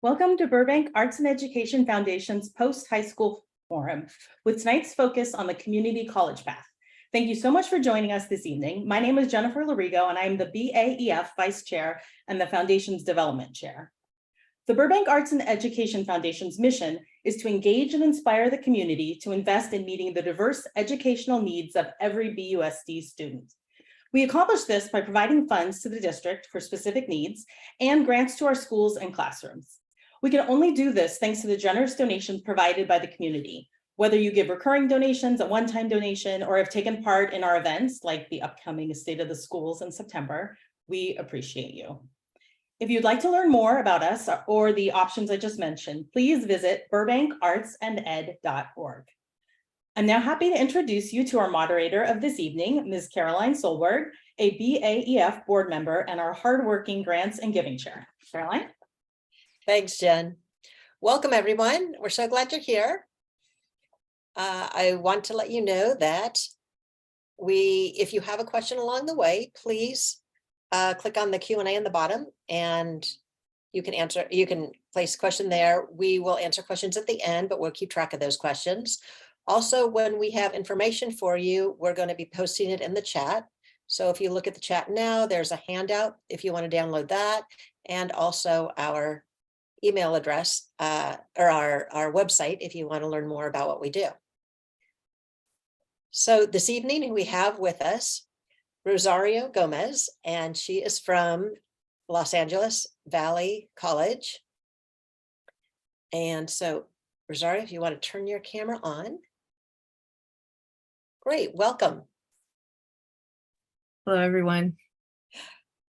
Welcome to Burbank Arts and Education Foundation's Post-High School Forum, with tonight's focus on the community college path. Thank you so much for joining us this evening. My name is Jennifer Larigo, and I'm the BAEF Vice Chair and the Foundation's Development Chair. The Burbank Arts and Education Foundation's mission is to engage and inspire the community to invest in meeting the diverse educational needs of every BUSD student. We accomplish this by providing funds to the district for specific needs and grants to our schools and classrooms. We can only do this thanks to the generous donations provided by the community. Whether you give recurring donations, a one-time donation, or have taken part in our events like the upcoming State of the Schools in September, we appreciate you. If you'd like to learn more about us or the options I just mentioned, please visit burbankartsanded.org. I'm now happy to introduce you to our moderator of this evening, Ms. Caroline Solberg, a BAEF board member and our hardworking grants and giving chair. Caroline? Thanks, Jen. Welcome, everyone. We're so glad you're here. I want to let you know that if you have a question along the way, please click on the Q&A in the bottom and you can place a question there. We will answer questions at the end, but we'll keep track of those questions. Also, when we have information for you, we're going to be posting it in the chat. So if you look at the chat now, there's a handout if you want to download that, and also our email address or our website if you want to learn more about what we do. So this evening we have with us Rosario Gomez, and she is from Los Angeles Valley College. And so Rosario, if you want to turn your camera on. Great, welcome. Hello, everyone.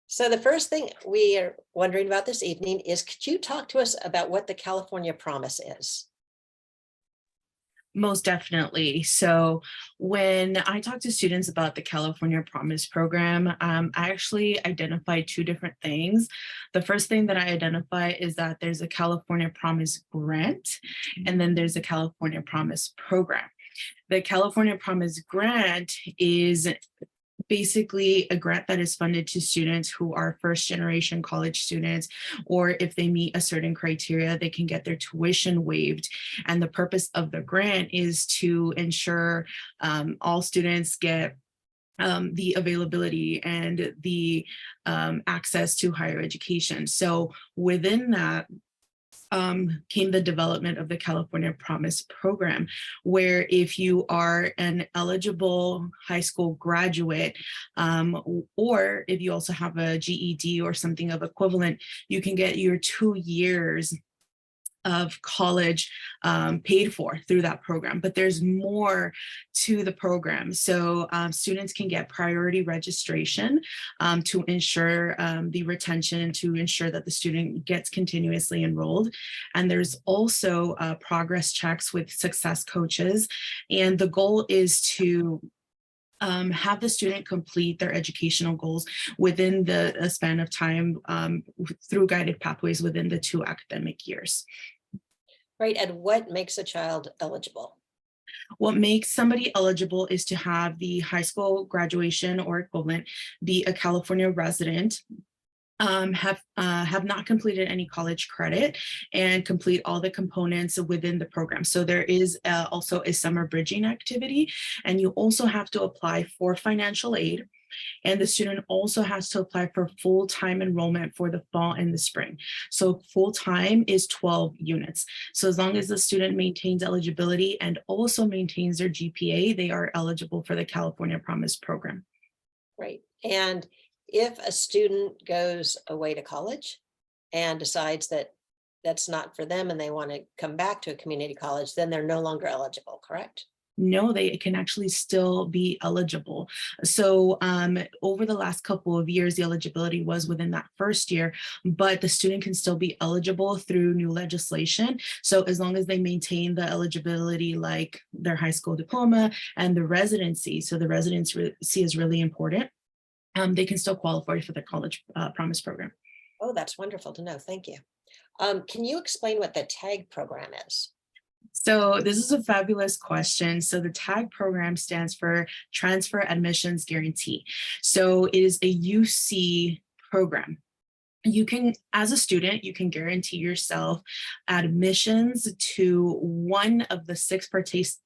So the first thing we are wondering about this evening is, could you talk to us about what the California Promise is? Most definitely. So when I talk to students about the California Promise program, I actually identify two different things. The first thing that I identify is that there's a California Promise grant, and then there's a California Promise program. The California Promise grant is basically a grant that is funded to students who are first generation college students, or if they meet a certain criteria, they can get their tuition waived. And the purpose of the grant is to ensure all students get the availability and the access to higher education. So within that, came the development of the California Promise program, where if you are an eligible high school graduate, or if you also have a GED or something of equivalent, you can get your 2 years of college paid for through that program. But there's more to the program. So students can get priority registration to ensure the retention, to ensure that the student gets continuously enrolled. And there's also progress checks with success coaches. And the goal is to have the student complete their educational goals within the span of time through guided pathways within the 2 academic years. Right, and what makes a child eligible? What makes somebody eligible is to have the high school graduation or equivalent, be a California resident, have not completed any college credit, and complete all the components within the program. So there is also a summer bridging activity, and you also have to apply for financial aid. And the student also has to apply for full-time enrollment for the fall and the spring. So full-time is 12 units. So as long as the student maintains eligibility and also maintains their GPA, they are eligible for the California Promise program. Right, and if a student goes away to college and decides that that's not for them and they want to come back to a community college, then they're no longer eligible, correct? No, they can actually still be eligible. So over the last couple of years, the eligibility was within that first year, but the student can still be eligible through new legislation. So as long as they maintain the eligibility, like their high school diploma and the residency, so the residency is really important, they can still qualify for the College Promise program. Oh, that's wonderful to know. Thank you. Can you explain what the TAG program is? So this is a fabulous question. So the TAG program stands for Transfer Admissions Guarantee. So it is a UC program. you can, as a student, you can guarantee yourself admissions to one of the 6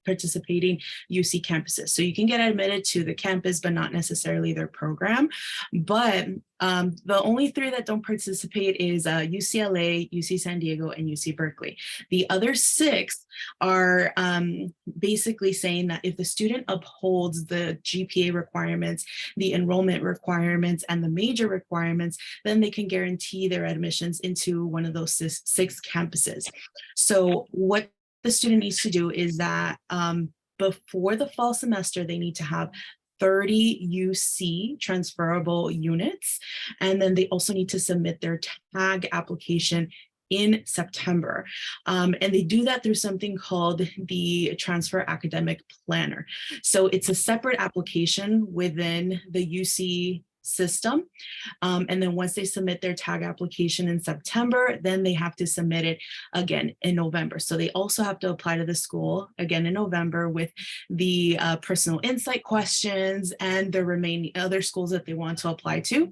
participating UC campuses. So you can get admitted to the campus, but not necessarily their program. But the only 3 that don't participate is UCLA, UC San Diego, and UC Berkeley. The other 6 are basically saying that if the student upholds the GPA requirements, the enrollment requirements, and the major requirements, then they can guarantee their admissions into one of those 6 campuses. So what the student needs to do is that before the fall semester, they need to have 30 UC transferable units. And then they also need to submit their tag application in September. And they do that through something called the Transfer Academic Planner. So it's a separate application within the UC system. And then once they submit their tag application in September, then they have to submit it again in November. So they also have to apply to the school again in November with the personal insight questions and the remaining other schools that they want to apply to.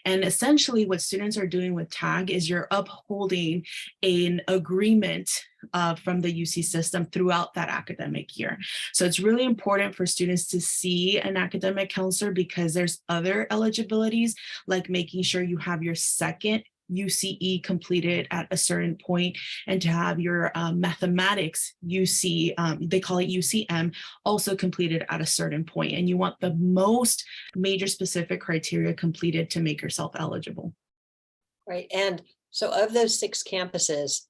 And essentially what students are doing with tag is you're upholding an agreement from the UC system throughout that academic year. So it's really important for students to see an academic counselor because there's other eligibilities, like making sure you have your second UCE completed at a certain point and to have your mathematics UC, they call it UCM, also completed at a certain point. And you want the most major specific criteria completed to make yourself eligible. Right. And so of those 6 campuses,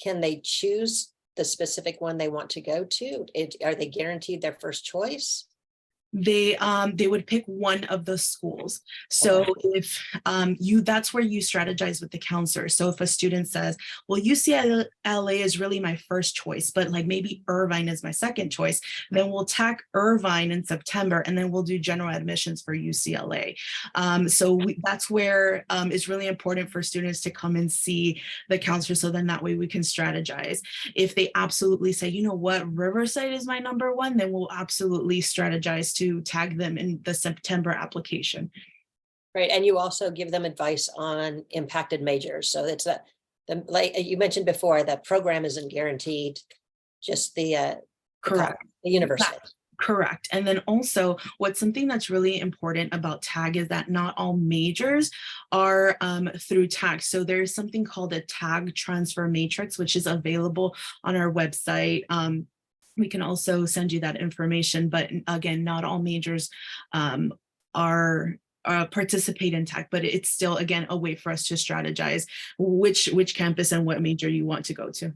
can they choose the specific one they want to go to? Are they guaranteed their first choice? They would pick one of the schools. So if that's where you strategize with the counselor. So if a student says, well, UCLA is really my first choice, but like maybe Irvine is my second choice, then we'll tack Irvine in September and then we'll do general admissions for UCLA. That's where it's really important for students to come and see the counselor. So then that way we can strategize. If they absolutely say, you know what, Riverside is my number 1, then we'll absolutely strategize to tag them in the September application. Right. And you also give them advice on impacted majors. So it's like you mentioned before, that program isn't guaranteed, just the university. Correct. And then also what's something that's really important about tag is that not all majors are through tag. So there's something called a tag transfer matrix, which is available on our website. We can also send you that information, but again, not all majors participate in tech, but it's still, again, a way for us to strategize which campus and what major you want to go to.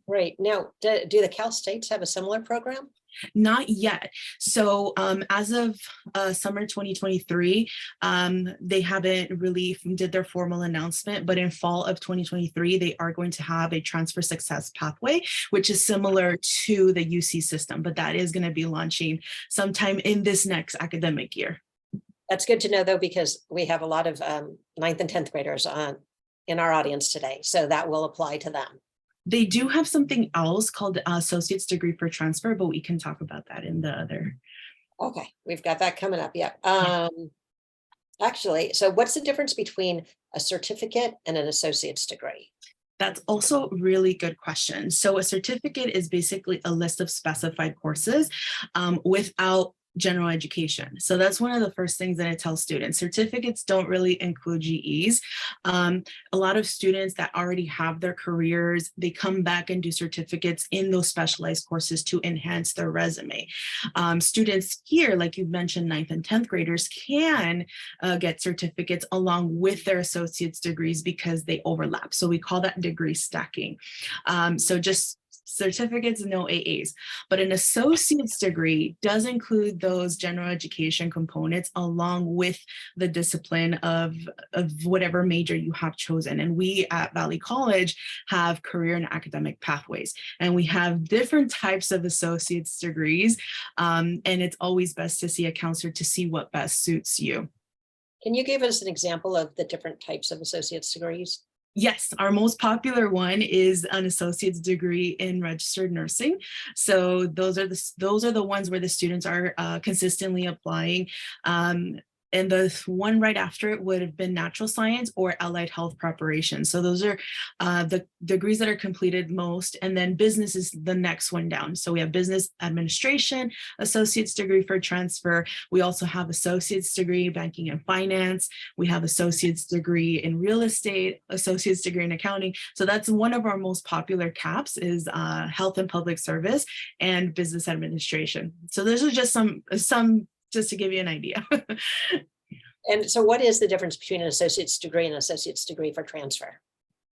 Right. Now, do the Cal States have a similar program? Not yet. So as of summer 2023, they haven't really did their formal announcement, but in fall of 2023, they are going to have a transfer success pathway, which is similar to the UC system, but that is going to be launching sometime in this next academic year. That's good to know, though, because we have a lot of 9th and 10th graders in our audience today, so that will apply to them. They do have something else called associate's degree for transfer, but we can talk about that in the other. Okay, we've got that coming up. Yeah. Actually, so what's the difference between a certificate and an associate's degree? That's also a really good question. So a certificate is basically a list of specified courses without general education. So that's one of the first things that I tell students. Certificates don't really include GEs. A lot of students that already have their careers, they come back and do certificates in those specialized courses to enhance their resume. Students here, like you mentioned, 9th and 10th graders can get certificates along with their associate's degrees because they overlap. So we call that degree stacking. So just certificates, no AAs, but an associate's degree does include those general education components along with the discipline of whatever major you have chosen. And we at Valley College have career and academic pathways, and we have different types of associate's degrees. And it's always best to see a counselor to see what best suits you. Can you give us an example of the different types of associate's degrees? Yes, our most popular one is an associate's degree in registered nursing. So those are the ones where the students are consistently applying. and the one right after it would have been natural science or allied health preparation. So those are the degrees that are completed most, and then business is the next one down. So we have business administration, associate's degree for transfer. We also have associate's degree, banking and finance. We have associate's degree in real estate, associate's degree in accounting. So that's one of our most popular caps is health and public service and business administration. So those are just some just to give you an idea. And so what is the difference between an associate's degree and associate's degree for transfer?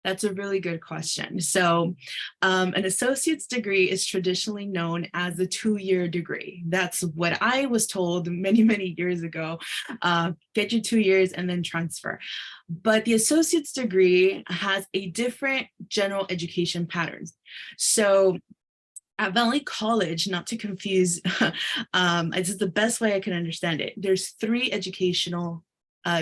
That's a really good question. So an associate's degree is traditionally known as a 2-year degree. That's what I was told many, many years ago. Get your 2 years and then transfer. But the associate's degree has a different general education patterns. So at Valley College, not to confuse, this is the best way I can understand it. There's 3 educational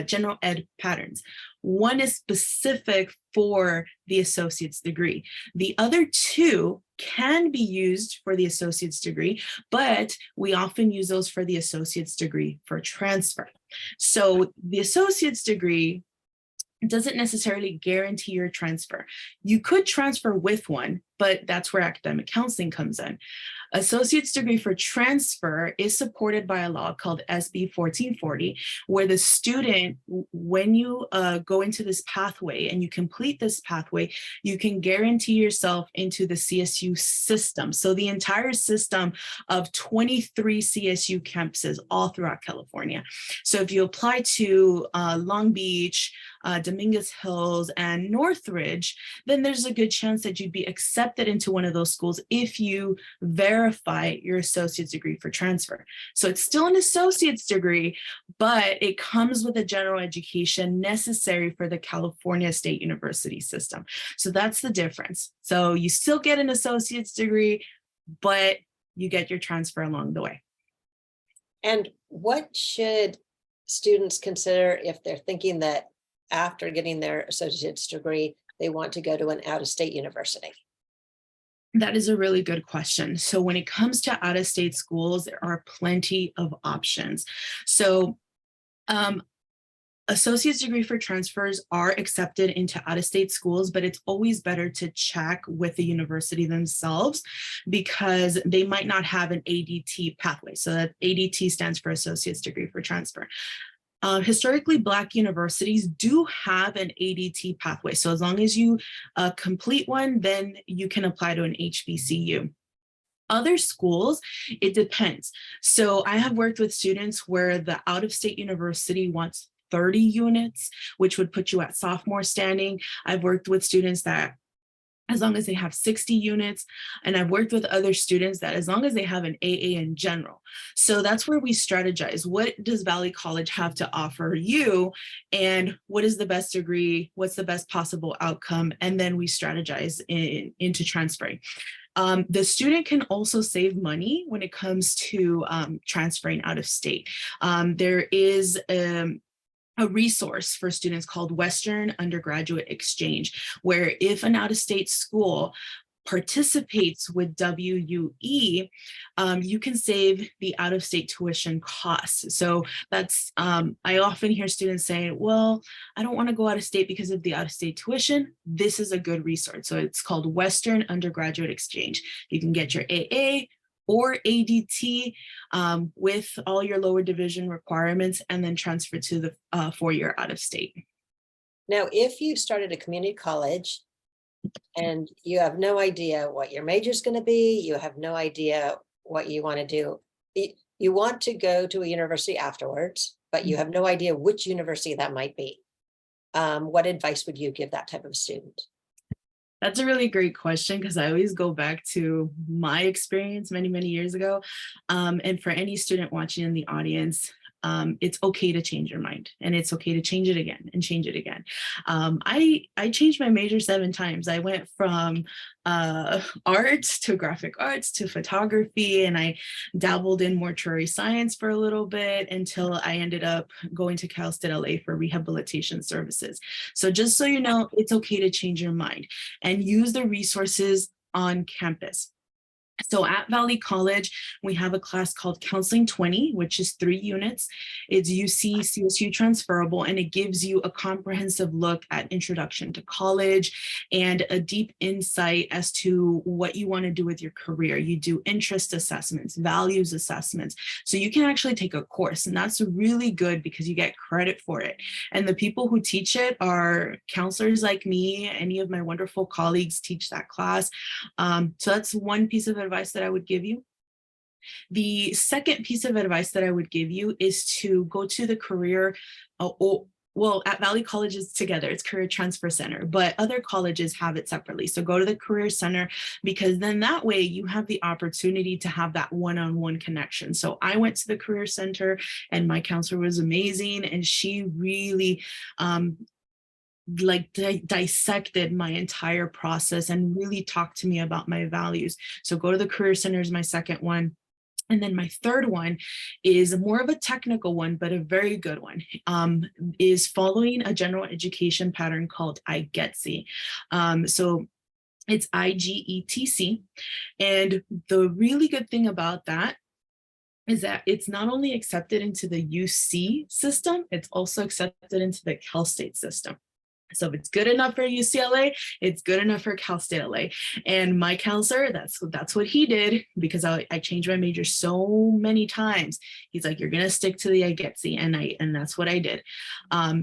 general ed patterns. One is specific for the associate's degree. The other 2 can be used for the associate's degree, but we often use those for the associate's degree for transfer. So the associate's degree doesn't necessarily guarantee your transfer. You could transfer with one, but that's where academic counseling comes in. Associate's degree for transfer is supported by a law called SB 1440, where the student, when you go into this pathway and you complete this pathway, you can guarantee yourself into the CSU system. So the entire system of 23 CSU campuses all throughout California. So if you apply to Long Beach, Dominguez Hills, and Northridge, then there's a good chance that you'd be accepted into one of those schools if you verify your associate's degree for transfer. So it's still an associate's degree, but it comes with a general education necessary for the California State University system. So that's the difference. So you still get an associate's degree, but you get your transfer along the way. And what should students consider if they're thinking that after getting their associate's degree, they want to go to an out-of-state university? That is a really good question. So when it comes to out-of-state schools, there are plenty of options. So associate's degree for transfers are accepted into out-of-state schools, but it's always better to check with the university themselves because they might not have an ADT pathway. So that ADT stands for associate's degree for transfer. Historically, Black universities do have an ADT pathway. So as long as you complete one, then you can apply to an HBCU. Other schools, it depends. So I have worked with students where the out-of-state university wants 30 units, which would put you at sophomore standing. I've worked with students that as long as they have 60 units. And I've worked with other students that as long as they have an AA in general. So that's where we strategize. What does Valley College have to offer you? And what is the best degree? What's the best possible outcome? And then we strategize into transferring. The student can also save money when it comes to transferring out of state. There is a resource for students called Western Undergraduate Exchange, where if an out-of-state school participates with WUE, you can save the out-of-state tuition costs. So that's, I often hear students say, well, I don't want to go out of state because of the out-of-state tuition. This is a good resource. So it's called Western Undergraduate Exchange. You can get your AA or ADT with all your lower division requirements and then transfer to the 4-year out of state. Now, if you started a community college and you have no idea what your major is going to be, you have no idea what you want to do, you want to go to a university afterwards, but you have no idea which university that might be. What advice would you give that type of student? That's a really great question because I always go back to my experience many, many years ago. And for any student watching in the audience, it's okay to change your mind and it's okay to change it again and change it again. I changed my major 7 times. I went from arts to graphic arts to photography, and I dabbled in mortuary science for a little bit until I ended up going to Cal State LA for rehabilitation services. So just so you know, it's okay to change your mind and use the resources on campus. So at Valley College, we have a class called Counseling 20, which is 3 units. It's UC CSU transferable, and it gives you a comprehensive look at introduction to college and a deep insight as to what you want to do with your career. You do interest assessments, values assessments. So you can actually take a course, and that's really good because you get credit for it. And the people who teach it are counselors like me. Any of my wonderful colleagues teach that class. So that's one piece of advice that I would give you. The second piece of advice that I would give you is to go to the career, well, at Valley College is together, it's Career Transfer Center, but other colleges have it separately. So go to the Career Center, because then that way you have the opportunity to have that one-on-one connection. So I went to the Career Center and my counselor was amazing, and she really dissected my entire process and really talked to me about my values. So go to the Career Center is my second one. And then my third one is more of a technical one, but a very good one, is following a general education pattern called IGETC. So it's IGETC. And the really good thing about that is that it's not only accepted into the UC system, it's also accepted into the Cal State system. So if it's good enough for UCLA, it's good enough for Cal State LA. And my counselor, that's what he did, because I changed my major so many times. He's like, you're gonna stick to the IGETC, and that's what I did.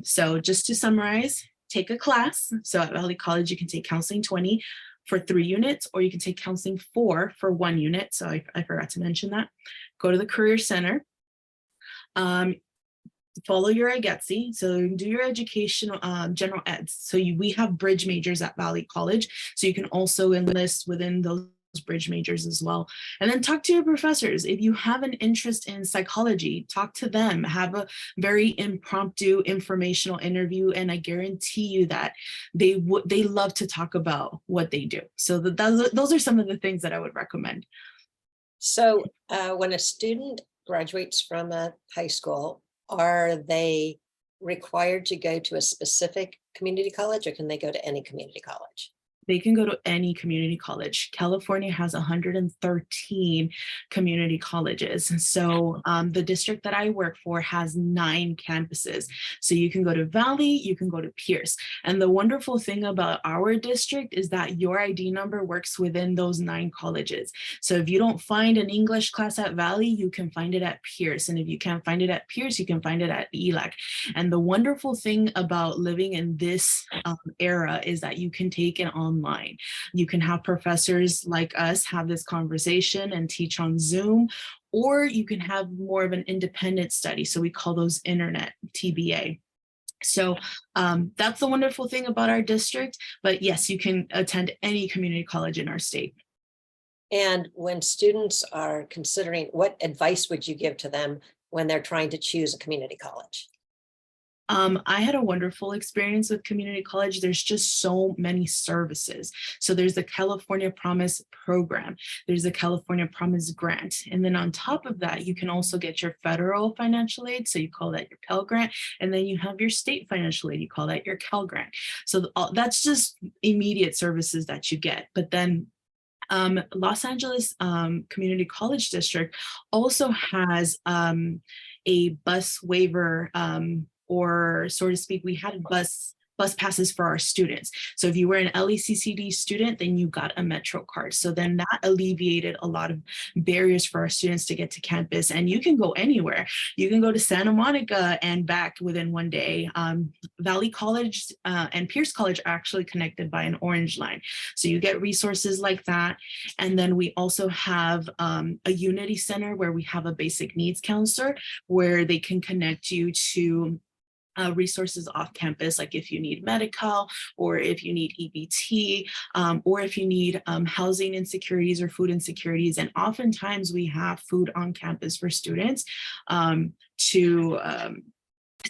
So just to summarize, take a class. So at Valley College, you can take Counseling 20 for 3 units, or you can take Counseling 4 for 1 unit. So I forgot to mention that. Go to the Career Center. Follow your IGETC, so do your educational general eds. So we have bridge majors at Valley College, so you can also enlist within those bridge majors as well. And then talk to your professors. If you have an interest in psychology, talk to them, have a very impromptu informational interview, and I guarantee you that they love to talk about what they do. So those are some of the things that I would recommend. So when a student graduates from a high school, are they required to go to a specific community college, or can they go to any community college? They can go to any community college. California has 113 community colleges. So the district that I work for has 9 campuses. So you can go to Valley, you can go to Pierce. And the wonderful thing about our district is that your ID number works within those 9 colleges. So if you don't find an English class at Valley, you can find it at Pierce. And if you can't find it at Pierce, you can find it at ELAC. And the wonderful thing about living in this era is that you can take it online. You can have professors like us have this conversation and teach on Zoom, or you can have more of an independent study. So we call those internet TBA. So that's the wonderful thing about our district. But yes, you can attend any community college in our state. And when students are considering, what advice would you give to them when they're trying to choose a community college? I had a wonderful experience with community college. There's just so many services. So there's the California Promise program. There's the California Promise grant. And then on top of that, you can also get your federal financial aid. So you call that your Pell Grant. And then you have your state financial aid. You call that your Cal Grant. So that's just immediate services that you get. But then Los Angeles Community College District also has a bus waiver, or so to speak, we had bus passes for our students. So if you were an LECCD student, then you got a Metro card. So then that alleviated a lot of barriers for our students to get to campus. And you can go anywhere. You can go to Santa Monica and back within 1 day. Valley College and Pierce College are actually connected by an orange line. So you get resources like that. And then we also have a Unity Center where we have a basic needs counselor where they can connect you to resources off campus, like if you need medical, or if you need EBT, or if you need housing insecurities or food insecurities. And oftentimes we have food on campus for students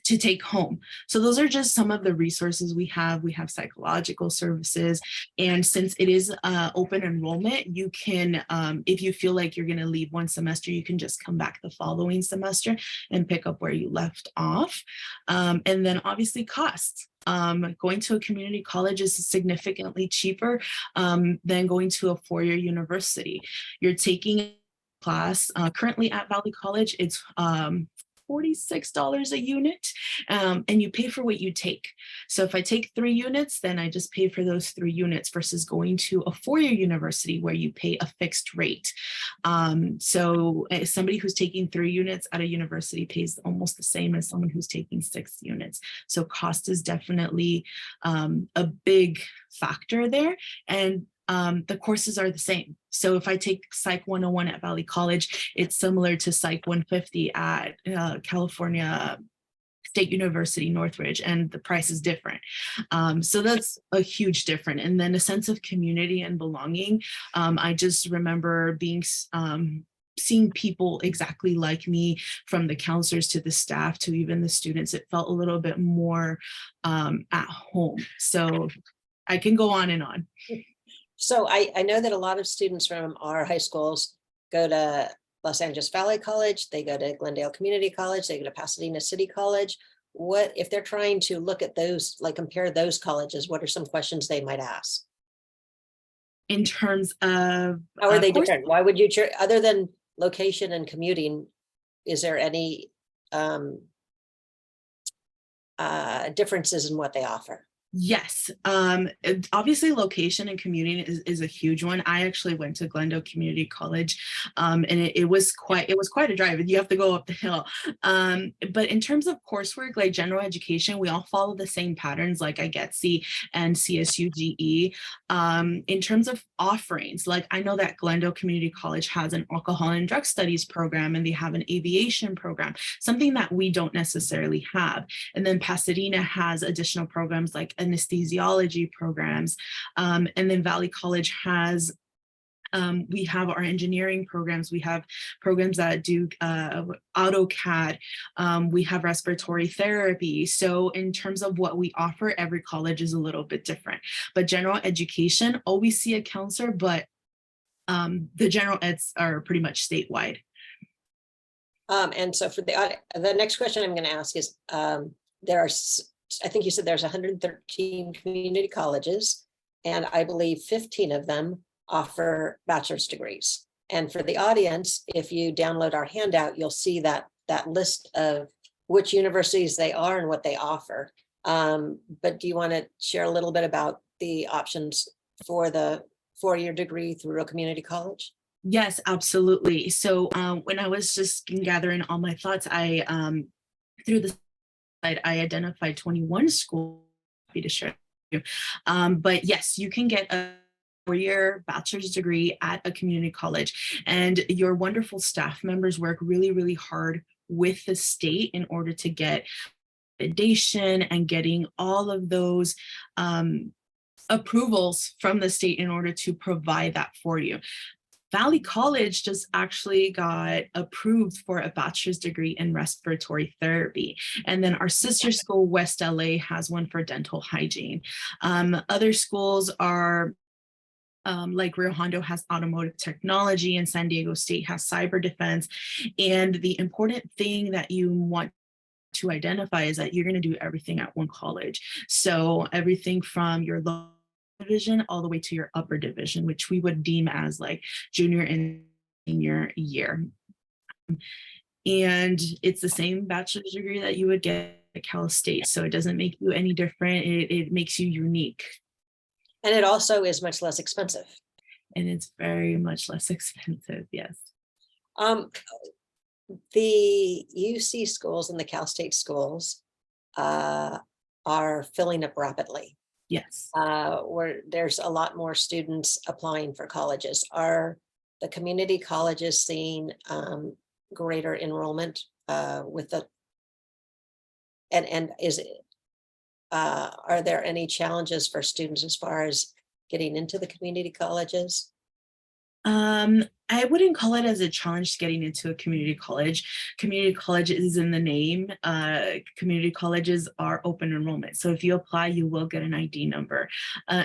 to take home. So those are just some of the resources we have. We have psychological services. And since it is open enrollment, you can, if you feel like you're going to leave one semester, you can just come back the following semester and pick up where you left off. And then obviously costs. Going to a community college is significantly cheaper than going to a four-year university. You're taking a class currently at Valley College, it's $46 a unit, and you pay for what you take. So if I take 3 units, then I just pay for those 3 units versus going to a four-year university where you pay a fixed rate. So somebody who's taking 3 units at a university pays almost the same as someone who's taking 6 units. So cost is definitely a big factor there. And the courses are the same. So if I take Psych 101 at Valley College, it's similar to Psych 150 at California State University, Northridge, and the price is different. So that's a huge difference. And then a sense of community and belonging. I just remember seeing people exactly like me, from the counselors to the staff to even the students. It felt a little bit more at home. So I can go on and on. So I know that a lot of students from our high schools go to Los Angeles Valley College, they go to Glendale Community College, they go to Pasadena City College. What if they're trying to look at those, like compare those colleges, what are some questions they might ask? In terms of how are they different? Why would you choose, other than location and commuting, is there any differences in what they offer? Yes, obviously location and commuting is a huge one. I actually went to Glendale Community College, and it was quite a drive, and you have to go up the hill. But in terms of coursework, like general education, we all follow the same patterns, like IGETC and CSUGE. In terms of offerings, like I know that Glendale Community College has an alcohol and drug studies program, and they have an aviation program, something that we don't necessarily have. And then Pasadena has additional programs like anesthesiology programs. And then Valley College has, we have our engineering programs. We have programs that do AutoCAD. We have respiratory therapy. So in terms of what we offer, every college is a little bit different. But general education, always see a counselor, but the general eds are pretty much statewide. And so for the next question I'm going to ask is, there are, I think you said there's 113 community colleges, and I believe 15 of them offer bachelor's degrees. And for the audience, if you download our handout, you'll see that list of which universities they are and what they offer. But do you want to share a little bit about the options for the four-year degree through a community college? Yes, absolutely. So when I was just gathering all my thoughts, I through the I identified 21 schools. Happy to share with you. But yes, you can get a four-year bachelor's degree at a community college, and your wonderful staff members work really, really hard with the state in order to get validation and getting all of those approvals from the state in order to provide that for you. Valley College just actually got approved for a bachelor's degree in respiratory therapy. And then our sister school, West LA, has one for dental hygiene. Other schools are like Rio Hondo has automotive technology, and San Diego State has cyber defense. And the important thing that you want to identify is that you're going to do everything at one college. So everything from your low division all the way to your upper division, which we would deem as like junior and senior year. And it's the same bachelor's degree that you would get at Cal State. So it doesn't make you any different. It makes you unique. And it also is much less expensive. And it's very much less expensive, yes. The UC schools and the Cal State schools are filling up rapidly. Yes. Where there's a lot more students applying for colleges. Are the community colleges seeing greater enrollment with the, and is it, are there any challenges for students as far as getting into the community colleges? I wouldn't call it as a challenge getting into a community college. Community college is in the name. Community colleges are open enrollment. So if you apply, you will get an ID number.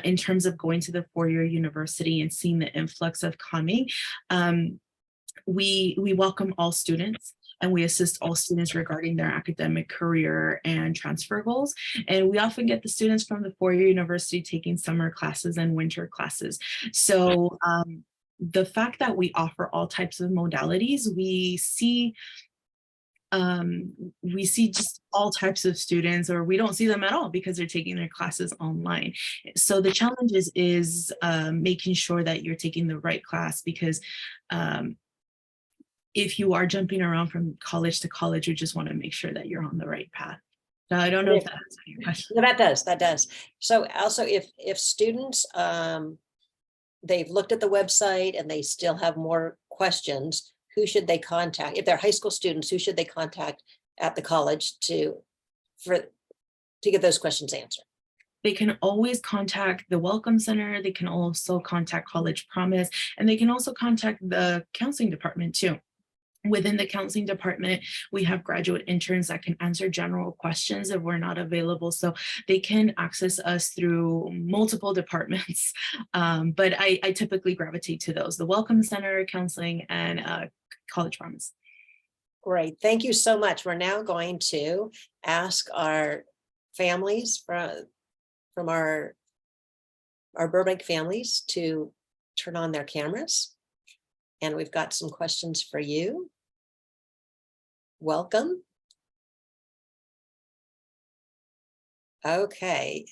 In terms of going to the four-year university and seeing the influx of coming, we welcome all students. and we assist all students regarding their academic career and transfer goals. And we often get the students from the four-year university taking summer classes and winter classes. So the fact that we offer all types of modalities, we see just all types of students, or we don't see them at all because they're taking their classes online. So the challenge is making sure that you're taking the right class, because if you are jumping around from college to college, you just want to make sure that you're on the right path. Now, I don't know if that answers your question. No, that does. So also if students, they've looked at the website and they still have more questions, who should they contact? If they're high school students, who should they contact at the college to get those questions answered? They can always contact the Welcome Center. They can also contact College Promise, and they can also contact the counseling department too. Within the counseling department, we have graduate interns that can answer general questions if we're not available. So they can access us through multiple departments. But I typically gravitate to those: the Welcome Center, counseling, and College Promise. Great. Thank you so much. We're now going to ask our families from our Burbank families to turn on their cameras. And we've got some questions for you. Welcome. Okay.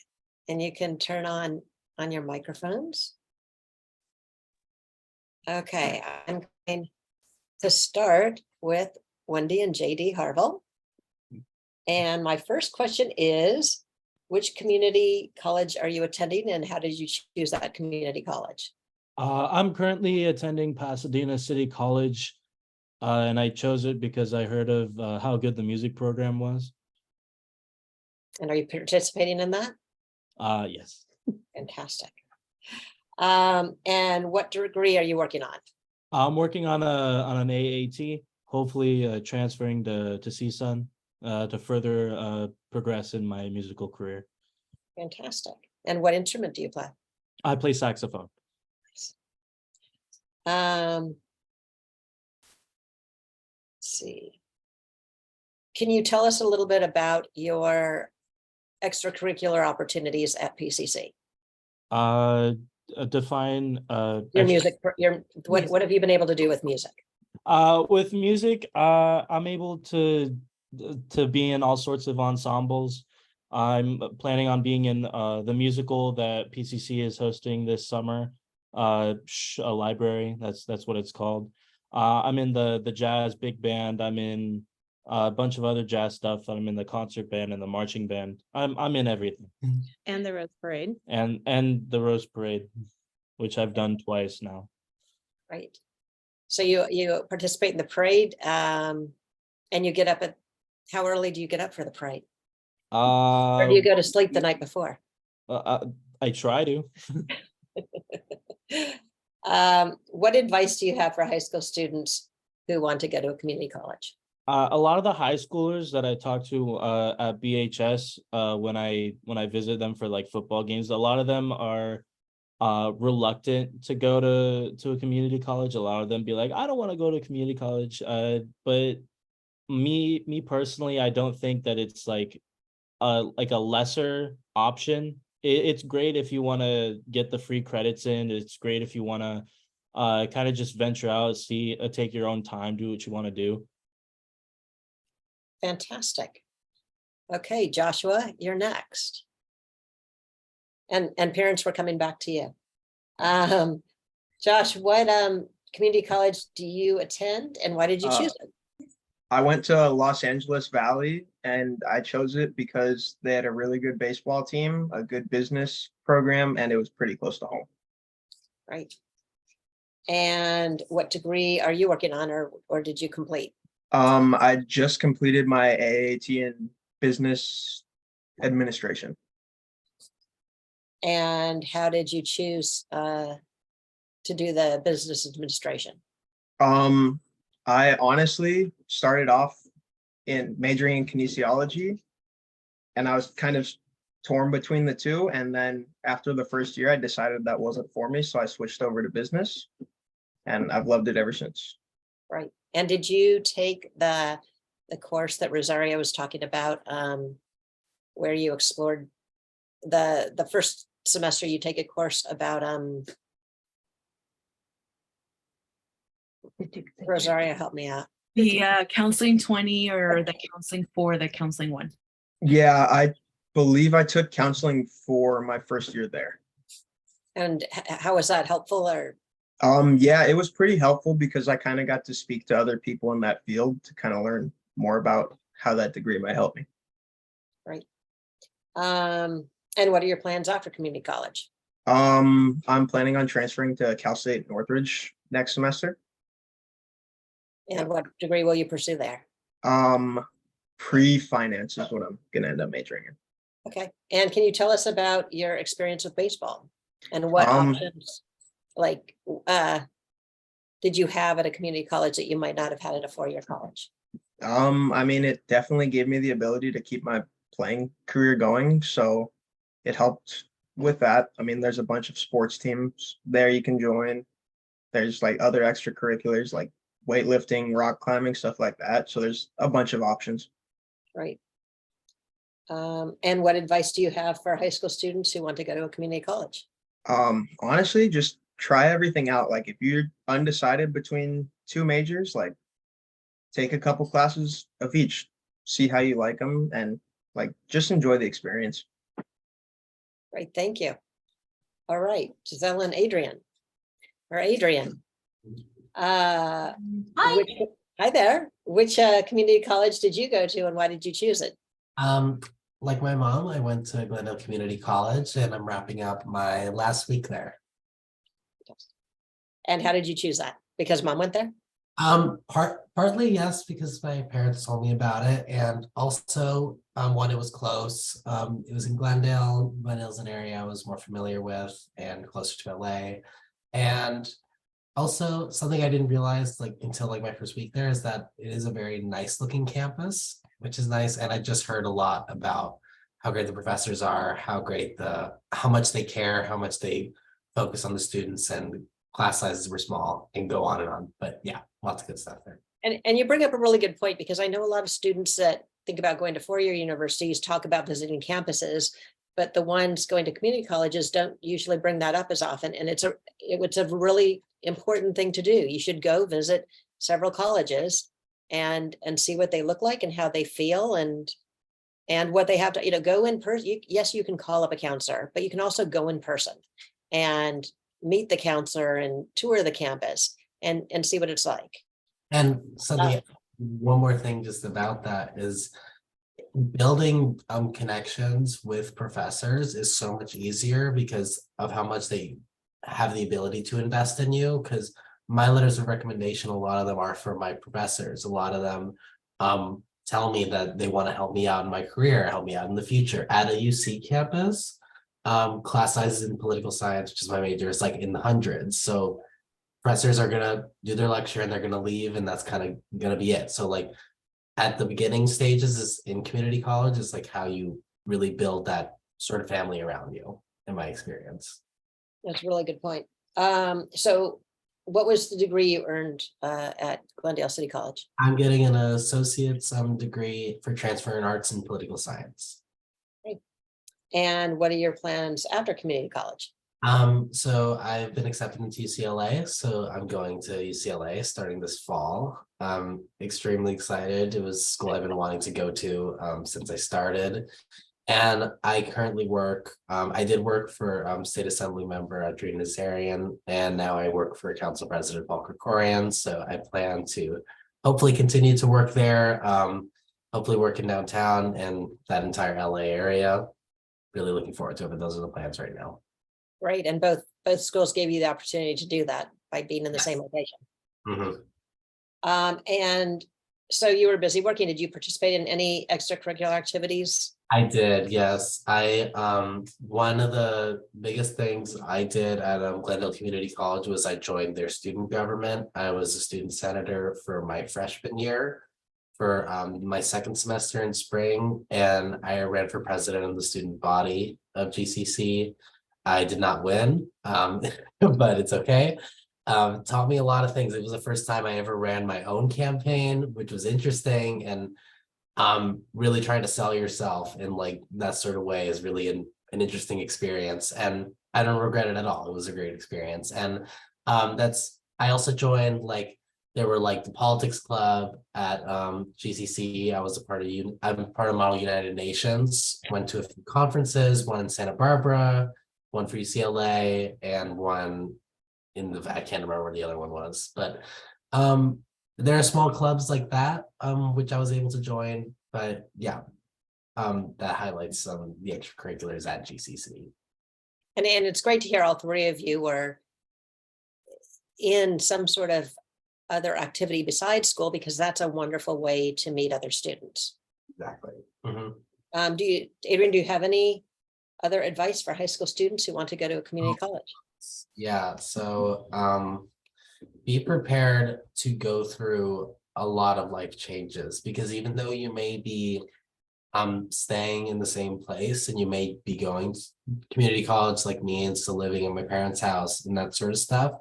And you can turn on your microphones. Okay. I'm going to start with Wendy and JD Harville. And my first question is, which community college are you attending, and how did you choose that community college? I'm currently attending Pasadena City College, and I chose it because I heard of how good the music program was. And are you participating in that? Yes. Fantastic. And what degree are you working on? I'm working on an AAT, hopefully transferring to CSUN to further progress in my musical career. Fantastic. And what instrument do you play? I play saxophone. Let's see. Can you tell us a little bit about your extracurricular opportunities at PCC? Define Your music, what have you been able to do with music? With music, I'm able to be in all sorts of ensembles. I'm planning on being in the musical that PCC is hosting this summer, a library. That's what it's called. I'm in the jazz big band. I'm in a bunch of other jazz stuff. I'm in the concert band and the marching band. I'm in everything. And the Rose Parade. And the Rose Parade, which I've done twice now. Right. So you participate in the parade, and you get up at, how early do you get up for the parade? Or do you go to sleep the night before? I try to. What advice do you have for high school students who want to go to a community college? A lot of the high schoolers that I talk to at BHS, when I visit them for like football games, a lot of them are reluctant to go to a community college. A lot of them be like, I don't want to go to community college. But me personally, I don't think that it's like a lesser option. It's great if you want to get the free credits in. It's great if you want to kind of just venture out, see, take your own time, do what you want to do. Fantastic. Okay, Joshua, you're next. And parents, we're coming back to you. Josh, what community college do you attend, and why did you choose it? I went to Los Angeles Valley, and I chose it because they had a really good baseball team, a good business program, and it was pretty close to home. Right. And what degree are you working on, or did you complete? I just completed my AAT in business administration. And how did you choose to do the business administration? I honestly started off in majoring in kinesiology, and I was kind of torn between the two. And then after the first year, I decided that wasn't for me. So I switched over to business, and I've loved it ever since. Right. And did you take the course that Rosario was talking about, where you explored the first semester you take a course about Rosario, help me out. The counseling 20 or the counseling 4, the counseling 1. Yeah, I believe I took counseling for my first year there. And how was that helpful? Or Yeah, it was pretty helpful because I kind of got to speak to other people in that field to kind of learn more about how that degree might help me. right. And what are your plans after community college? I'm planning on transferring to Cal State Northridge next semester. And what degree will you pursue there? Pre-finance is what I'm gonna end up majoring in. Okay. And can you tell us about your experience with baseball and what options, like, did you have at a community college that you might not have had at a 4-year college? I mean, it definitely gave me the ability to keep my playing career going, so it helped with that. I mean, there's a bunch of sports teams there you can join. There's like other extracurriculars like weightlifting, rock climbing, stuff like that. So there's a bunch of options. Right. And what advice do you have for high school students who want to go to a community college? Honestly, just try everything out. Like if you're undecided between 2 majors, like take a couple classes of each, see how you like them, and like just enjoy the experience. Great, thank you. All right, Giselle and Adrian. Or Adrian. Hi. Hi there. Which community college did you go to and why did you choose it? Like my mom, I went to Glendale Community College and I'm wrapping up my last week there. And how did you choose that? Because mom went there? Partly yes, because my parents told me about it, and also one, it was close. It was in Glendale. Glendale's an area I was more familiar with and closer to LA. And also something I didn't realize like until like my first week there is that it is a very nice looking campus, which is nice. And I just heard a lot about how great the professors are, how much they care, how much they focus on the students, and class sizes were small, and go on and on. But yeah, lots of good stuff there. And you bring up a really good point, because I know a lot of students that think about going to 4-year universities talk about visiting campuses, but the ones going to community colleges don't usually bring that up as often. And it's a really important thing to do. You should go visit several colleges and see what they look like and how they feel and what they have to, go in person. Yes, you can call up a counselor, but you can also go in person and meet the counselor and tour the campus and see what it's like. And something, one more thing just about that is building connections with professors is so much easier because of how much they have the ability to invest in you. Because my letters of recommendation, a lot of them are for my professors. A lot of them tell me that they want to help me out in my career, help me out in the future. At a UC campus, class sizes in political science, which is my major, is like in the hundreds. So professors are gonna do their lecture and they're gonna leave, and that's kind of gonna be it. So like at the beginning stages is in community college is like how you really build that sort of family around you, in my experience. That's a really good point. So what was the degree you earned at Glendale City College? I'm getting an associate's degree for transfer in arts and political science. Great. And what are your plans after community college? So I've been accepted into UCLA, so I'm going to UCLA starting this fall. I'm extremely excited. It was a school I've been wanting to go to since I started. And I currently work, I did work for State Assembly member Adrian Nazarian, and now I work for Council President Paul Krikorian. So I plan to hopefully continue to work there, hopefully work in downtown and that entire LA area. Really looking forward to it, but those are the plans right now. Great, and both schools gave you the opportunity to do that by being in the same location. Mm-hmm. And so you were busy working. Did you participate in any extracurricular activities? I did, yes. One of the biggest things I did at Glendale Community College was I joined their student government. I was a student senator for my freshman year for my second semester in spring, and I ran for president of the student body of GCC. I did not win, but it's okay. Taught me a lot of things. It was the first time I ever ran my own campaign, which was interesting, and really trying to sell yourself in like that sort of way is really an interesting experience, and I don't regret it at all. It was a great experience. And I also joined, like, there were like the politics club at GCC. I'm part of Model United Nations, went to a few conferences, one in Santa Barbara, one for UCLA, and one I can't remember where the other one was, but there are small clubs like that, which I was able to join. But yeah, that highlights some of the extracurriculars at GCC. And it's great to hear all three of you were in some sort of other activity besides school, because that's a wonderful way to meet other students. Exactly. Mhm. Adrian, do you have any other advice for high school students who want to go to a community college? Yeah, so be prepared to go through a lot of life changes, because even though you may be staying in the same place and you may be going to community college like me and still living in my parents' house and that sort of stuff,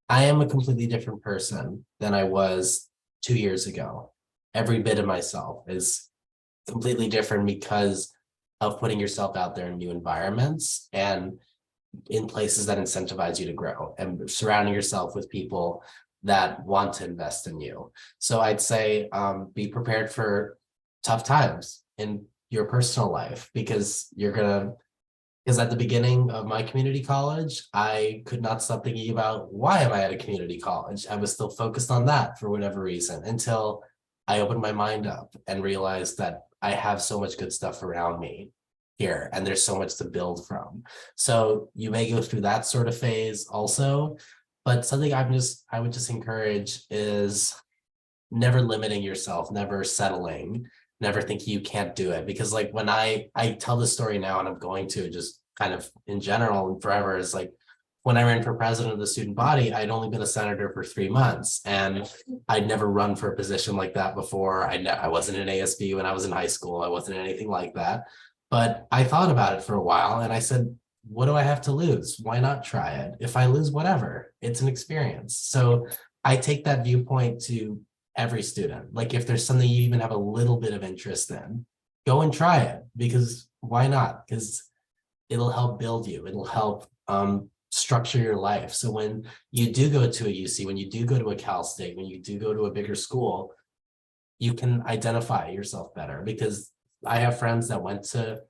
I am a completely different person than I was 2 years ago. Every bit of myself is completely different because of putting yourself out there in new environments and in places that incentivize you to grow, and surrounding yourself with people that want to invest in you. So I'd say be prepared for tough times in your personal life, because at the beginning of my community college, I could not stop thinking about, why am I at a community college? I was still focused on that for whatever reason, until I opened my mind up and realized that I have so much good stuff around me here, and there's so much to build from. So you may go through that sort of phase also, but something I would just encourage is never limiting yourself, never settling, never thinking you can't do it. Because like when I tell this story now, and I'm going to just kind of in general and forever, is like when I ran for president of the student body, I'd only been a senator for 3 months, and I'd never run for a position like that before. I wasn't in ASB when I was in high school. I wasn't anything like that. But I thought about it for a while, and I said, what do I have to lose? Why not try it? If I lose, whatever, it's an experience. So I take that viewpoint to every student. Like if there's something you even have a little bit of interest in, go and try it, because why not? Because it'll help build you. It'll help structure your life. So when you do go to a UC, when you do go to a Cal State, when you do go to a bigger school, you can identify yourself better. Because I have friends that went to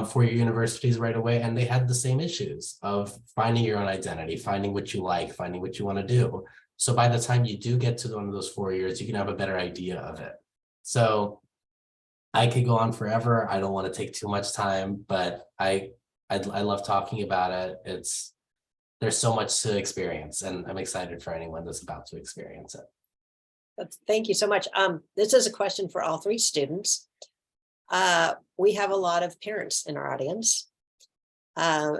four-year universities right away, and they had the same issues of finding your own identity, finding what you like, finding what you want to do. So by the time you do get to one of those 4 years, you can have a better idea of it. So I could go on forever. I don't want to take too much time, but I love talking about it. There's so much to experience, and I'm excited for anyone that's about to experience it. Thank you so much. This is a question for all three students. We have a lot of parents in our audience. I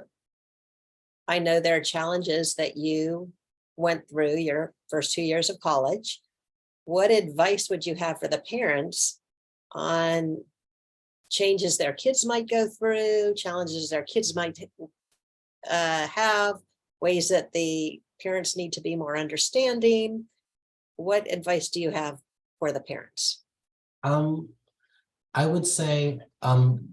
know there are challenges that you went through your first 2 years of college. What advice would you have for the parents on changes their kids might go through, challenges their kids might have, ways that the parents need to be more understanding? What advice do you have for the parents? I would say,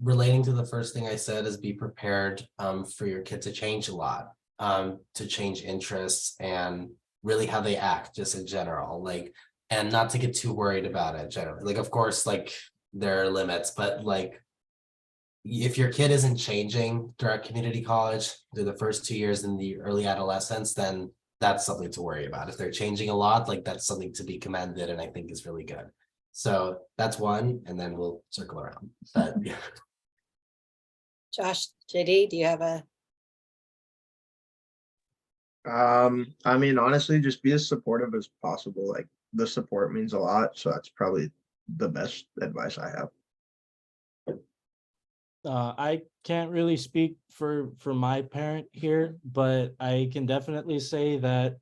relating to the first thing I said, is be prepared for your kid to change a lot, to change interests and really how they act just in general, like, and not to get too worried about it generally. Like, of course, like there are limits, but like if your kid isn't changing throughout community college through the first 2 years in the early adolescence, then that's something to worry about. If they're changing a lot, like that's something to be commended, and I think is really good. So that's one, and then we'll circle around. But yeah. Josh, JD, do you have a? I mean, honestly, just be as supportive as possible. Like the support means a lot. So that's probably the best advice I have. I can't really speak for my parent here, but I can definitely say that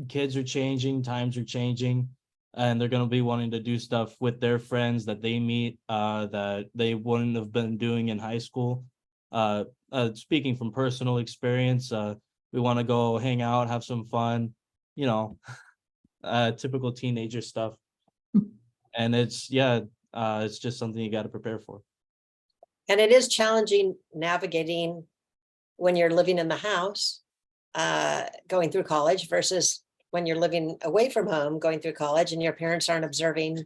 kids are changing, times are changing, and they're going to be wanting to do stuff with their friends that they meet that they wouldn't have been doing in high school. Speaking from personal experience, we want to go hang out, have some fun, you know, typical teenager stuff. And it's just something you got to prepare for. And it is challenging navigating when you're living in the house, going through college versus when you're living away from home, going through college, and your parents aren't observing,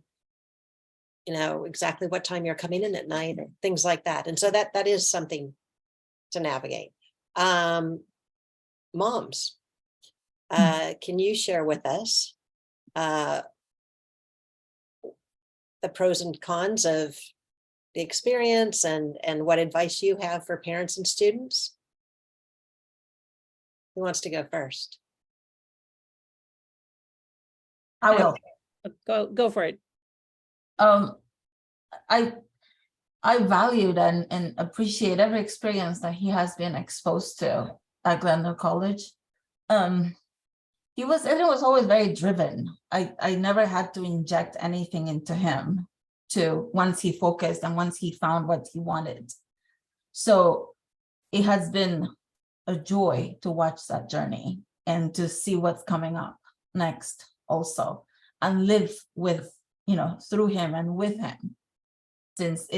you know, exactly what time you're coming in at night or things like that. And so that is something to navigate. Moms, can you share with us the pros and cons of the experience and what advice you have for parents and students? Who wants to go first? I will. Go for it. I valued and appreciate every experience that he has been exposed to at Glendale College. It was always very driven. I never had to inject anything into him once he focused and once he found what he wanted. So it has been a joy to watch that journey and to see what's coming up next also, and live with, through him and with him, since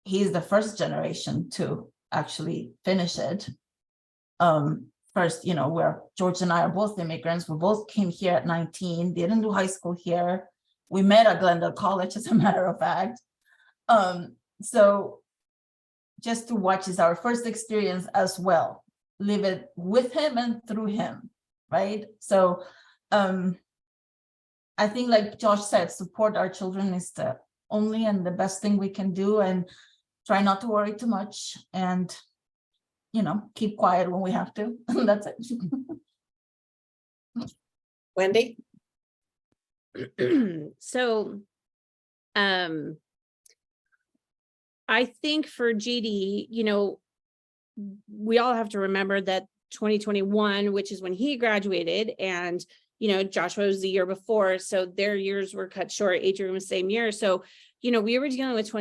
he's the first generation to actually finish it. First, where George and I are both immigrants. We both came here at 19, didn't do high school here. We met at Glendale College, as a matter of fact. So just to watch is our first experience as well. Live it with him and through him, right? So I think, like Josh said, support our children is the only and the best thing we can do, and try not to worry too much, and keep quiet when we have to. That's it. Wendy? So I think for GD, we all have to remember that 2021, which is when he graduated, and Joshua was the year before, so their years were cut short. Adrian was the same year. So we were dealing with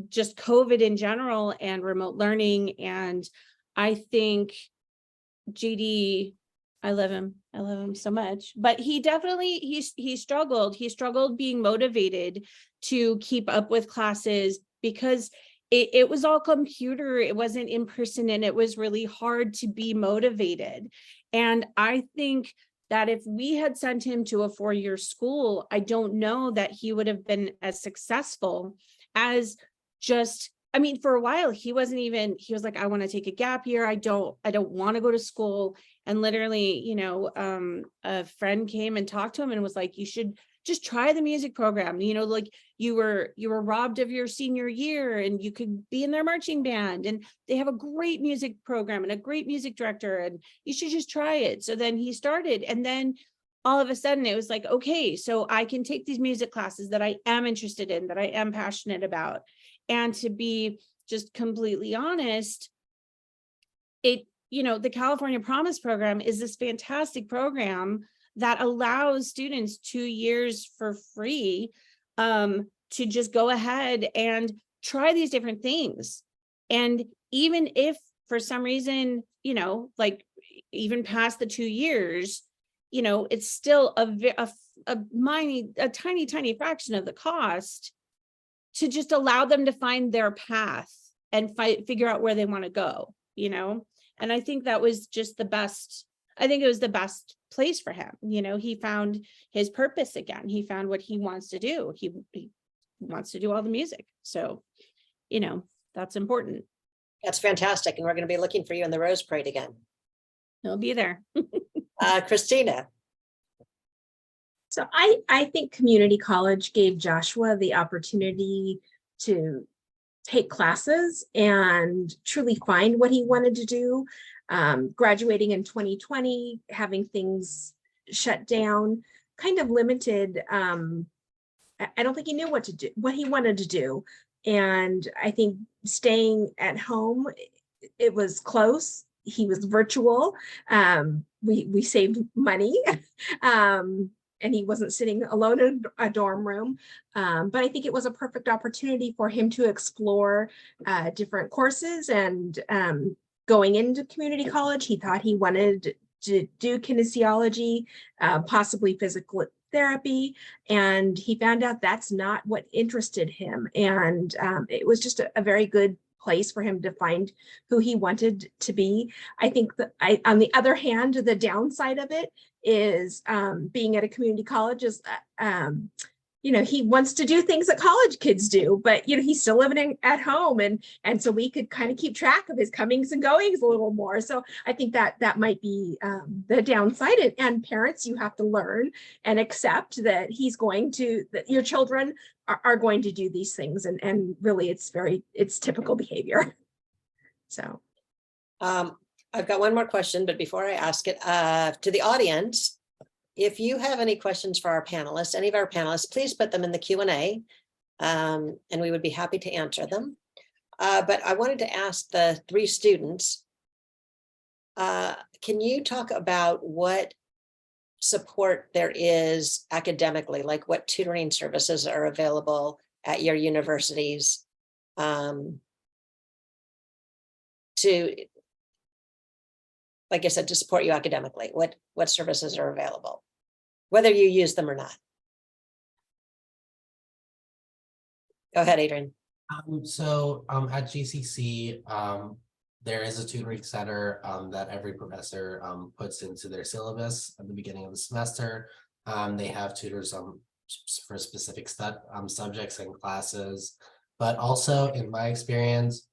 just COVID in general and remote learning. And I think GD, I love him so much, but he definitely, he struggled being motivated to keep up with classes, because it was all computer, it wasn't in person, and it was really hard to be motivated. And I think that if we had sent him to a 4-year school, I don't know that he would have been as successful as for a while, he was like, I want to take a gap year. I don't want to go to school. And literally, a friend came and talked to him and was like, you should just try the music program. Like you were robbed of your senior year and you could be in their marching band, and they have a great music program and a great music director, and you should just try it. So then he started, and then all of a sudden it was like, okay, so I can take these music classes that I am interested in, that I am passionate about. And to be just completely honest, the California Promise program is this fantastic program that allows students 2 years for free to just go ahead and try these different things. And even if for some reason, like even past the 2 years, it's still a tiny fraction of the cost to just allow them to find their path and figure out where they want to go, And I think that was just the best. I think it was the best place for him. He found his purpose again. He found what he wants to do. He wants to do all the music. So, that's important. That's fantastic. And we're going to be looking for you in the Rose Parade again. He'll be there. Christina. So I think community college gave Joshua the opportunity to take classes and truly find what he wanted to do. Graduating in 2020, having things shut down, kind of limited. I don't think he knew what he wanted to do. And I think staying at home, it was close. He was virtual. We saved money. And he wasn't sitting alone in a dorm room. But I think it was a perfect opportunity for him to explore different courses and going into community college. He thought he wanted to do kinesiology, possibly physical therapy, and he found out that's not what interested him. And it was just a very good place for him to find who he wanted to be. I think that on the other hand, the downside of it is being at a community college is he wants to do things that college kids do, but he's still living at home, and so we could kind of keep track of his comings and goings a little more. So I think that might be the downside. And parents, you have to learn and accept that that your children are going to do these things, and really it's typical behavior. So I've got one more question, but before I ask it to the audience, if you have any questions for our panelists, any of our panelists, please put them in the Q&A, and we would be happy to answer them. But I wanted to ask the three students, can you talk about what support there is academically, like what tutoring services are available at your universities to, like I said, to support you academically? What services are available, whether you use them or not? Go ahead, Adrian. At GCC, there is a tutoring center that every professor puts into their syllabus at the beginning of the semester. They have tutors for specific subjects and classes, but also in my experience,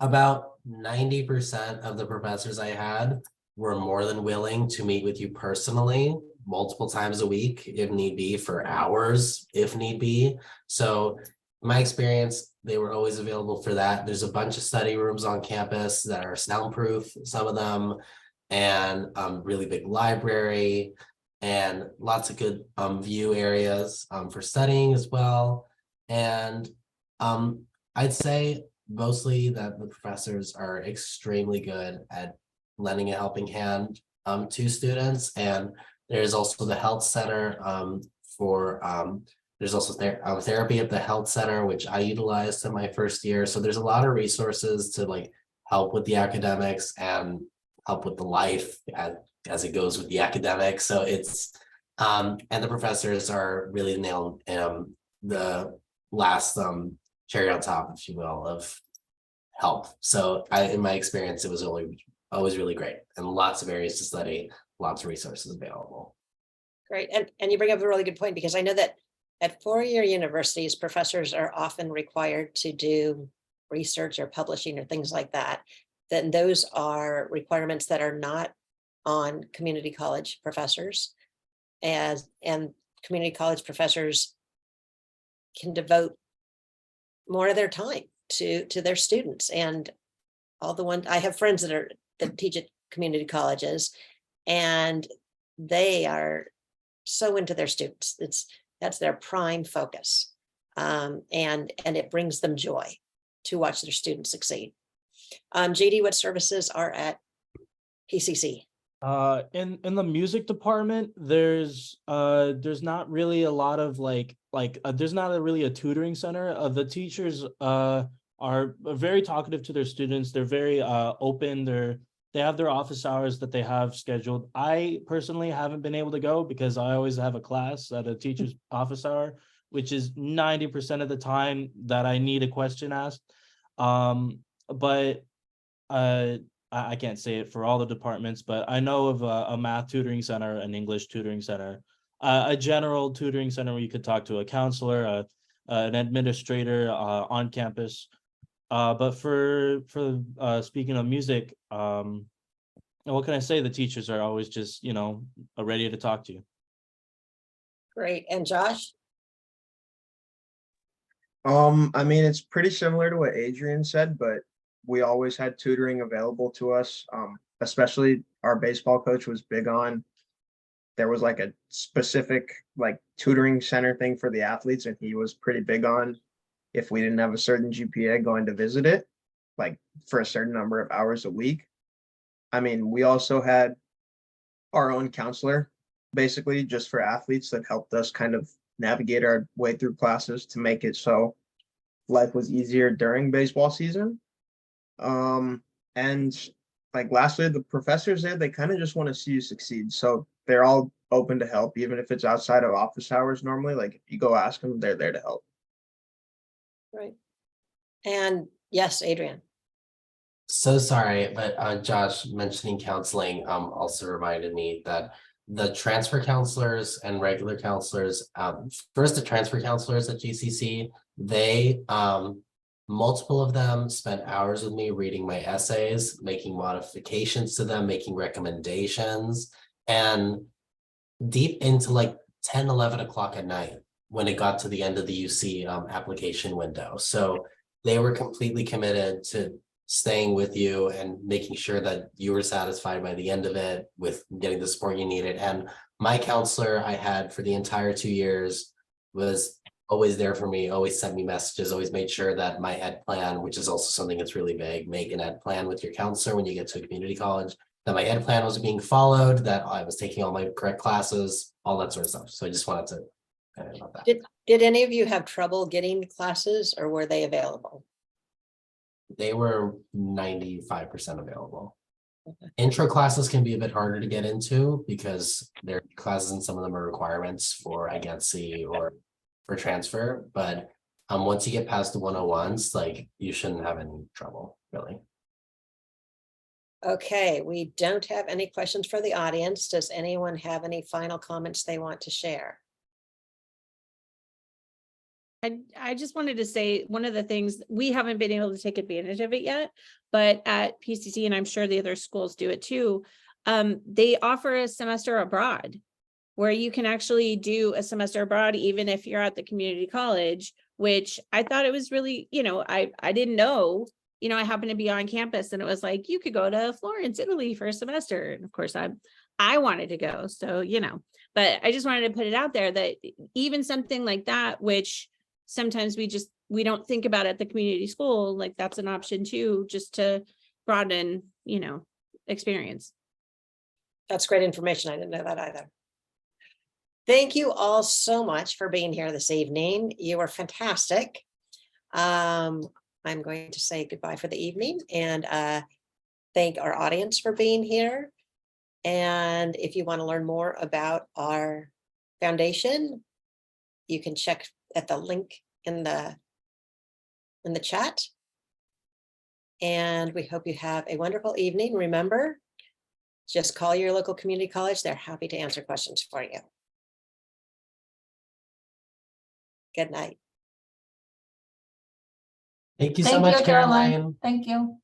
about 90% of the professors I had were more than willing to meet with you personally multiple times a week, if need be, for hours, if need be. So in my experience, they were always available for that. There's a bunch of study rooms on campus that are soundproof, some of them, and really big library, and lots of good view areas for studying as well. And I'd say mostly that the professors are extremely good at lending a helping hand to students. And there's also the health center there's also therapy at the health center, which I utilized in my first year. So there's a lot of resources to like help with the academics and help with the life as it goes with the academics. So it's and the professors are really nailed the last cherry on top, if you will, of help. So in my experience, it was always really great, and lots of areas to study, lots of resources available. Great. And you bring up a really good point, because I know that at four-year universities, professors are often required to do research or publishing or things like that. Then those are requirements that are not on community college professors, and community college professors can devote more of their time to their students. And all the ones I have friends that teach at community colleges, and they are so into their students. That's their prime focus, and it brings them joy to watch their students succeed. JD, what services are at PCC? In the music department, there's not really a lot of there's not really a tutoring center. The teachers are very talkative to their students. They're very open. They have their office hours that they have scheduled. I personally haven't been able to go because I always have a class at a teacher's office hour, which is 90% of the time that I need a question asked. But I can't say it for all the departments, but I know of a math tutoring center, an English tutoring center, a general tutoring center where you could talk to a counselor, an administrator on campus. But for speaking of music, what can I say? The teachers are always just, ready to talk to you. Great. And Josh? I mean, it's pretty similar to what Adrian said, but we always had tutoring available to us. Especially our baseball coach was big on, there was like a specific like tutoring center thing for the athletes, and he was pretty big on, if we didn't have a certain GPA, going to visit it, like for a certain number of hours a week. I mean, we also had our own counselor, basically just for athletes, that helped us kind of navigate our way through classes to make it so life was easier during baseball season. And like lastly, the professors there, they kind of just want to see you succeed. So they're all open to help, even if it's outside of office hours normally. Like if you go ask them, they're there to help. Right. And yes, Adrian. So sorry, but Josh mentioning counseling also reminded me that the transfer counselors and regular counselors, first the transfer counselors at GCC, they multiple of them spent hours with me reading my essays, making modifications to them, making recommendations, and deep into like 10, 11 o'clock at night when it got to the end of the UC application window. So they were completely committed to staying with you and making sure that you were satisfied by the end of it with getting the support you needed. And my counselor I had for the entire 2 years was always there for me, always sent me messages, always made sure that my ed plan, which is also something that's really big, make an ed plan with your counselor when you get to a community college, that my ed plan was being followed, that I was taking all my correct classes, all that sort of stuff. So I just wanted to kind of about that. Did any of you have trouble getting classes, or were they available? They were 95% available. Okay. Intro classes can be a bit harder to get into because their classes and some of them are requirements for IGETC or for transfer. But once you get past the 101s, like you shouldn't have any trouble, really. Okay, we don't have any questions for the audience. Does anyone have any final comments they want to share? I just wanted to say, one of the things, we haven't been able to take advantage of it yet, but at PCC, and I'm sure the other schools do it too, they offer a semester abroad where you can actually do a semester abroad, even if you're at the community college, which I thought it was really, I didn't know, I happened to be on campus and it was like, you could go to Florence, Italy for a semester. And of course I wanted to go. So, but I just wanted to put it out there that even something like that, which sometimes we don't think about at the community school, like that's an option too, just to broaden, experience. That's great information. I didn't know that either. Thank you all so much for being here this evening. You were fantastic. I'm going to say goodbye for the evening and thank our audience for being here. And if you want to learn more about our foundation, you can check at the link in the chat. And we hope you have a wonderful evening. Remember, just call your local community college. They're happy to answer questions for you. Good night. Thank you so Thank much, you, Caroline. Caroline. Thank you.